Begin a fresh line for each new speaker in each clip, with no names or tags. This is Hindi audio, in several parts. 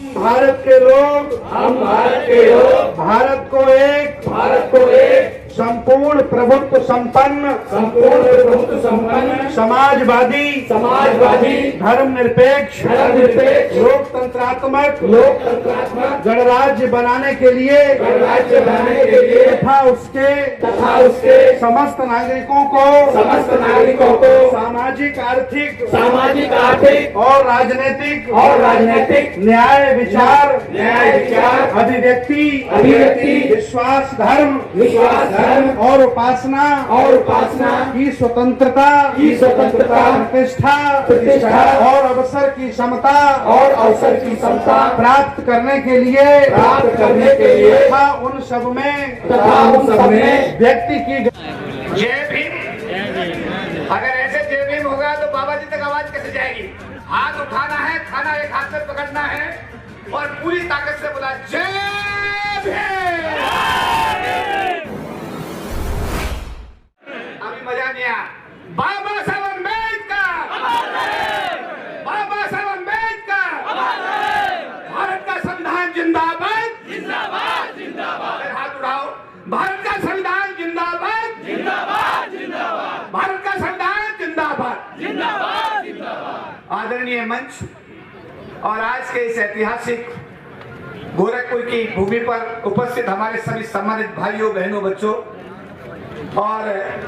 भारत के लोग,
हम भारत के लोग
भारत को एक संपूर्ण प्रभुत्व संपन्न समाजवादी धर्मनिरपेक्ष लोकतंत्रात्मक गणराज्य बनाने के लिए तथा उसके समस्त नागरिकों को सामाजिक आर्थिक और राजनीतिक न्याय विचार अभिव्यक्ति विश्वास धर्म और उपासना की स्वतंत्रता प्रतिष्ठा और अवसर की समता प्राप्त करने के लिए तथा उन सब में व्यक्ति की
जय भीम। अगर ऐसे जय भीम होगा तो बाबा जी तक आवाज कैसे जाएगी? हाथ उठाना है, खाना एक हाथ में पकड़ना है और पूरी ताकत से बोला जय भीम। अभी मजा नहीं आया। बाबा साहब अम्बेडकर, बाबा साहब अम्बेडकर, भारत का संविधान जिंदाबाद, जिंदाबाद, जिंदाबाद। हाथ उठाओ। भारत का संविधान जिंदाबाद, जिंदाबाद, जिंदाबाद। भारत का संविधान जिंदाबाद, जिंदाबाद, जिंदाबाद। आदरणीय मंच और आज के इस ऐतिहासिक गोरखपुर की भूमि पर उपस्थित हमारे सभी सम्मानित भाइयों बहनों बच्चों और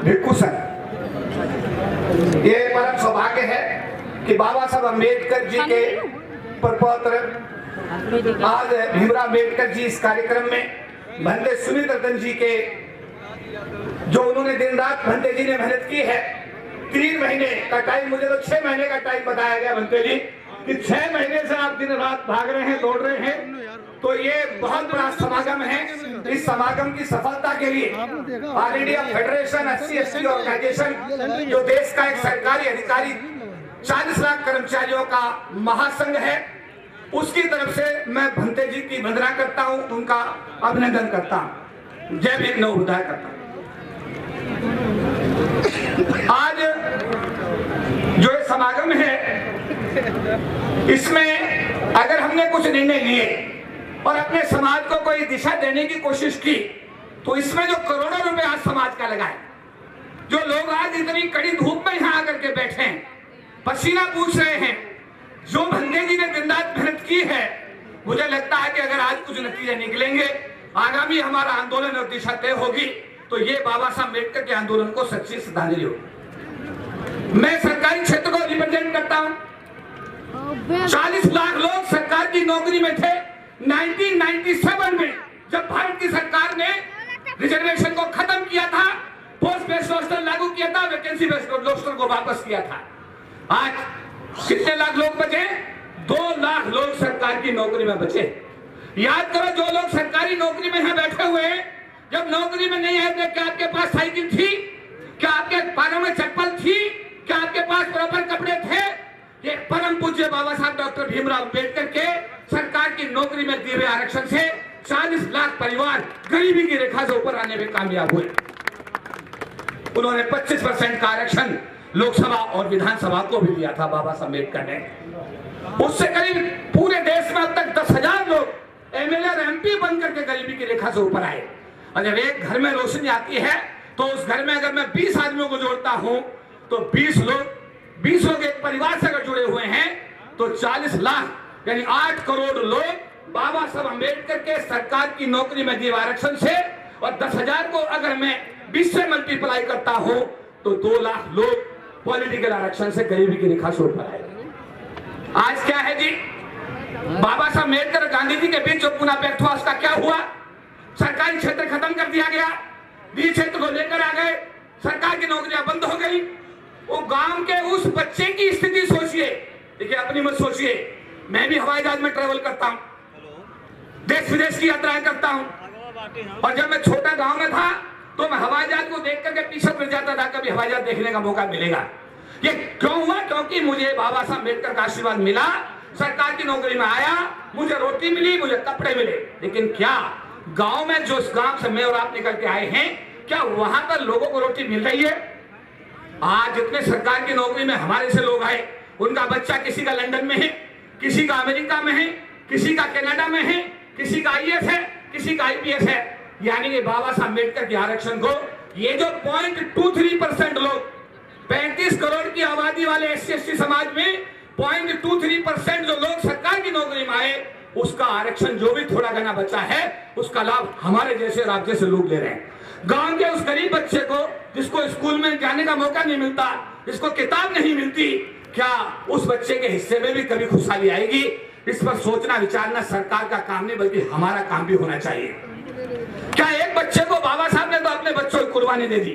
भिक्षु संघ, ये परम सौभाग्य है कि बाबा साहब अम्बेडकर जी के प्रपौत्र आज भीमराव अम्बेडकर जी इस कार्यक्रम में भंते सुमित रतन जी के जो उन्होंने दिन रात भंते जी ने मेहनत की है। 3 महीने का टाइम, मुझे तो 6 महीने का टाइम बताया गया भंते जी कि 6 महीने से आप दिन रात भाग रहे हैं, दौड़ रहे हैं। तो ये बहुत बड़ा समागम है। इस समागम की सफलता के लिए all India federation SC/ST organisation जो देश का एक सरकारी अधिकारी 40 लाख कर्मचारियों का महासंघ है, उसकी तरफ से मैं भंते जी की वंदना करता हूं, उनका अभिनंदन करता हूं, जय भीम नव उद्धार करता हूं। आज जो ये समागम है, इसमें अगर हमने कुछ निर्णय लिए और अपने समाज को कोई दिशा देने की कोशिश की, तो इसमें जो करोड़ों रुपए आज समाज का लगा है, जो लोग आज इतनी कड़ी धूप में यहाँ आकर के बैठे हैं, पसीना पूछ रहे हैं, जो भंते जी ने दिन रात मेहनत की है, मुझे लगता है कि अगर आज कुछ नतीजे निकलेंगे, आगामी हमारा आंदोलन और दिशा तय होगी, तो ये बाबा साहब अम्बेडकर के आंदोलन को सच्ची श्रद्धांजलि होगी। मैं सरकारी क्षेत्र को रिप्रेजेंट करता हूँ। 40 लाख लोग सरकार की नौकरी में थे। 1997 में जब भारत की सरकार ने रिजर्वेशन को खत्म किया था, पोस्ट बेस्ड रोस्टर लागू किया था, वैकेंसी बेस्ड रोस्टर को वापस किया था। आज कितने लाख लोग बचे? 2 लाख लोग सरकार की नौकरी में बचे। याद करो, जो लोग सरकारी नौकरी में हैं बैठे हुए हैं, जब नौकरी में नहीं आए थे, क्या आपके पास साइकिल थी? क्या आपके पैरों में चप्पल थी? क्या आपके पास प्रॉपर कपड़े थे? ये परम पूज्य बाबा साहब डॉक्टर भीमराव अम्बेडकर के सरकार की नौकरी में दिए हुए आरक्षण से 40 लाख परिवार गरीबी की रेखा से ऊपर आने में कामयाब हुए। उन्होंने 25% का आरक्षण लोकसभा और विधानसभा को भी दिया था बाबा साहब अम्बेडकर ने। उससे करीब पूरे देश में अब तक 10,000 लोग MLA और MP बनकर के गरीबी की रेखा से ऊपर आए। और जब एक घर में रोशनी आती है, तो उस घर में अगर मैं 20 आदमियों को जोड़ता हूं, तो 20 लोग एक परिवार से अगर जुड़े हुए हैं, तो 40 लाख यानी 8 करोड़ लोग बाबा साहब अम्बेडकर के सरकार की नौकरी में दिए आरक्षण से, और 10,000 को अगर मैं 20 से मल्टीप्लाई करता हूं, तो 2 लाख लोग पॉलिटिकल आरक्षण से गरीबी की रेखा से ऊपर आए। आज क्या है जी? बाबा साहब अम्बेडकर और गांधी जी के बीच जो पुनः व्यक्त हुआ, उसका क्या हुआ? सरकारी क्षेत्र खत्म कर दिया गया, निजी क्षेत्र को लेकर आ गए, सरकार की नौकरियां बंद हो गई। वो गांव के उस बच्चे की स्थिति सोचिए, देखिए अपनी मत सोचिए। मैं भी हवाई जहाज में ट्रेवल करता हूं, देश विदेश की यात्राएं करता हूं, और जब मैं छोटा गांव में था, तो मैं हवाई जहाज को देख करके पीछे फिर जाता था, कभी हवाई जहाज देखने का मौका मिलेगा। ये क्यों हुआ? क्योंकि मुझे बाबा साहब अम्बेडकर का आशीर्वाद मिला, सरकार की नौकरी में आया, मुझे रोटी मिली, मुझे कपड़े मिले। लेकिन क्या गांव में, जो गांव से मैं और आप निकल के आए हैं, क्या वहां पर लोगों को रोटी मिल रही है? आज जितने सरकार की नौकरी में हमारे से लोग आए, उनका बच्चा किसी का लंदन में है, किसी का अमेरिका में है, किसी का कनाडा में है, किसी का आईएएस है, किसी का आईपीएस है। यानी कि बाबा साहब अम्बेडकर के आरक्षण को ये जो 0.23% लोग, 35 करोड़ की आबादी वाले SC/ST समाज में 0.23% जो लोग सरकार की नौकरी में आए, उसका आरक्षण जो भी थोड़ा घना बचा है उसका लाभ हमारे जैसे और आप जैसे लोग ले रहे हैं। गांव के उस गरीब बच्चे को जिसको स्कूल में जाने का मौका नहीं मिलता, जिसको किताब नहीं मिलती, क्या उस बच्चे के हिस्से में भी कभी खुशहाली आएगी? इस पर सोचना विचारना सरकार का काम नहीं बल्कि हमारा काम भी होना चाहिए। क्या एक बच्चे को बाबा साहब ने तो अपने बच्चों की कुर्बानी दे दी।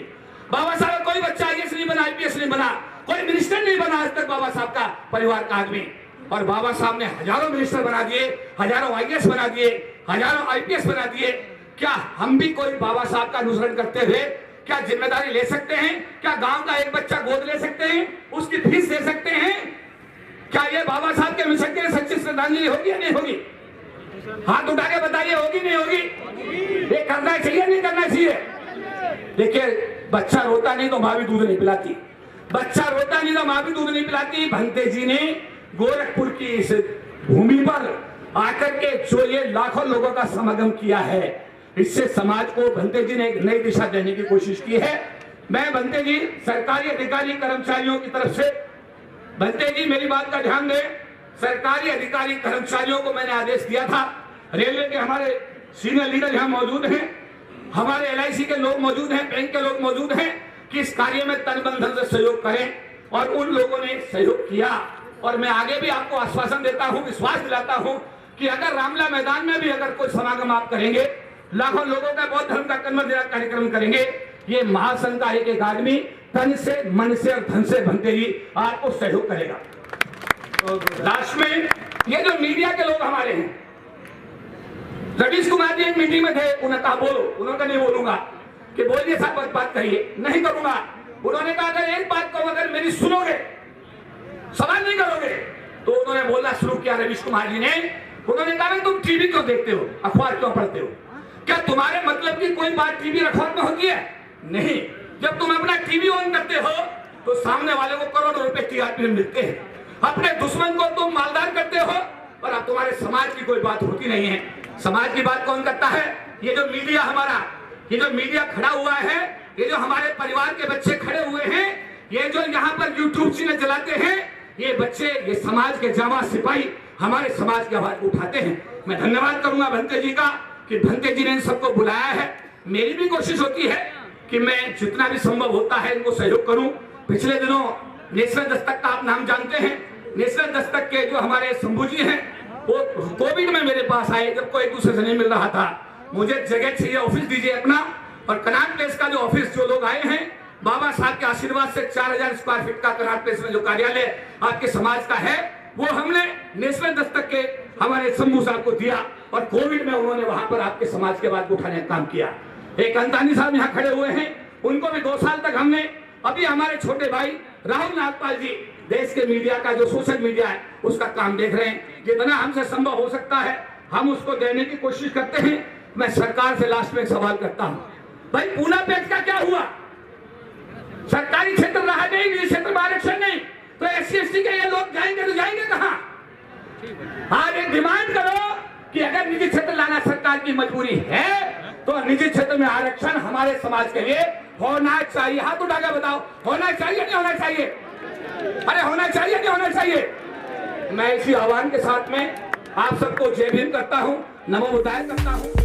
बाबा साहब कोई बच्चा आईएएस नहीं बना, आईपीएस नहीं बना, कोई मिनिस्टर नहीं बना आज तक बाबा साहब का परिवार का आदमी, और बाबा साहब ने हजारों मिनिस्टर बना दिए, हजारों आईएएस बना दिए, हजारों आईपीएस बना दिए। क्या हम भी कोई बाबा साहब का अनुसरण करते हुए क्या जिम्मेदारी ले सकते हैं? क्या गांव का एक बच्चा गोद ले सकते हैं, उसकी फीस दे सकते हैं? क्या ये बाबा साहब के मिशन के लिए सच्ची श्रद्धांजलि होगी या नहीं होगी? हाथ उठा के बताइए, होगी नहीं होगी? ये करना चाहिए नहीं करना चाहिए? देखिए, बच्चा रोता नहीं तो माँ भी दूध नहीं पिलाती, बच्चा रोता नहीं तो माँ भी दूध नहीं पिलाती। भंते जी ने गोरखपुर की इस भूमि पर आकर के जो ये लाखों लोगों का समागम किया है, इससे समाज को भंते जी ने एक नई दिशा देने की कोशिश की है। मैं भंते जी, सरकारी अधिकारी कर्मचारियों की तरफ से, भंते जी मेरी बात का ध्यान दें, सरकारी अधिकारी कर्मचारियों को मैंने आदेश दिया था, रेलवे के हमारे सीनियर लीडर यहाँ मौजूद हैं, हमारे LIC के लोग मौजूद हैं, बैंक के लोग मौजूद हैं, कि इस कार्य में तन मन धन से सहयोग करें, और उन लोगों ने सहयोग किया। और मैं आगे भी आपको आश्वासन देता हूं, विश्वास दिलाता हूं कि अगर रामला मैदान में भी अगर कोई समागम आप करेंगे, लाखों लोगों का बौद्ध धर्म का कन्वर्जन कार्यक्रम करेंगे, ये महासंघ का एक आदमी तन से, मन से और धन से भंते जी आपको सहयोग करेगा। लास्ट में ये जो मीडिया के लोग हमारे हैं, रवीश कुमार जी एक मीटिंग में थे, उन्होंने कहा बोलो, उन्होंने नहीं बोलूंगा कि बोलिए साहब बात करिए, नहीं करूंगा। उन्होंने कहा अगर एक बात को अगर मेरी सुनोगे, सवाल नहीं करोगे, तो उन्होंने बोलना शुरू किया रवीश कुमार जी ने। उन्होंने कहा तुम टीवी क्यों देखते हो, अखबार क्यों पढ़ते हो? क्या तुम्हारे मतलब की कोई बात टीवी अखबार में होती है? नहीं। जब तुम अपना टीवी ऑन करते हो तो सामने वाले को करोड़ों रुपए TRP मिलते हैं, अपने दुश्मन को तुम मालदार करते हो, और अब तुम्हारे समाज की कोई बात होती नहीं है। समाज की बात कौन करता है? ये जो मीडिया हमारा, ये जो मीडिया खड़ा हुआ है, ये जो हमारे परिवार के बच्चे खड़े हुए हैं, ये जो यहाँ पर YouTube चैनल चलाते हैं, ये बच्चे, ये समाज के जामा सिपाही हमारे समाज की आवाज को उठाते हैं। मैं धन्यवाद करूंगा भंते जी का कि भंते जी ने इन सबको बुलाया है। मेरी भी कोशिश होती है कि मैं जितना भी संभव होता है इनको सहयोग करूं। पिछले दिनों नेशनल दस्तक का आप नाम जानते हैं, नेशनल दस्तक के जो हमारे शंभू जी हैं, वो कोविड में मेरे पास आए, जब कोई एक दूसरे से नहीं मिल रहा था, मुझे जगह चाहिए, ऑफिस दीजिए अपना। और कनाट प्लेस का जो ऑफिस जो लोग आए हैं, बाबा साहब के आशीर्वाद से 4000 स्क्वायर फीट का कनाट प्लेस में जो कार्यालय आपके समाज का है, वो हमने नेशनल दस्तक के हमारे शंभू साहब को दिया, और कोविड में उन्होंने वहां पर आपके समाज के बात को उठाने का काम किया। एक अंतानी साहब यहाँ खड़े हुए हैं, उनको भी 2 साल तक हमने, अभी हमारे छोटे भाई राहुल नागपाल जी देश के मीडिया का जो सोशल मीडिया है उसका काम देख रहे हैं। जितना हमसे संभव हो सकता है हम उसको देने की कोशिश करते हैं। मैं सरकार से लास्ट में सवाल करता हूं, भाई पूना पैक्स का क्या हुआ? सरकारी क्षेत्र रहा नहीं, निजी क्षेत्र में आरक्षण नहीं, तो SC/ST के ये लोग जाएंगे तो जाएंगे कहां? आज एक डिमांड करो कि अगर निजी क्षेत्र लाना सरकार की मजबूरी है तो निजी क्षेत्र में आरक्षण हमारे समाज के लिए होना चाहिए। हाथ उठा के बताओ, होना चाहिए नहीं होना चाहिए? अरे होना चाहिए नहीं होना चाहिए? मैं इसी आह्वान के साथ में आप सबको जय भीम करता हूं, नमो बुद्धाय करता हूं।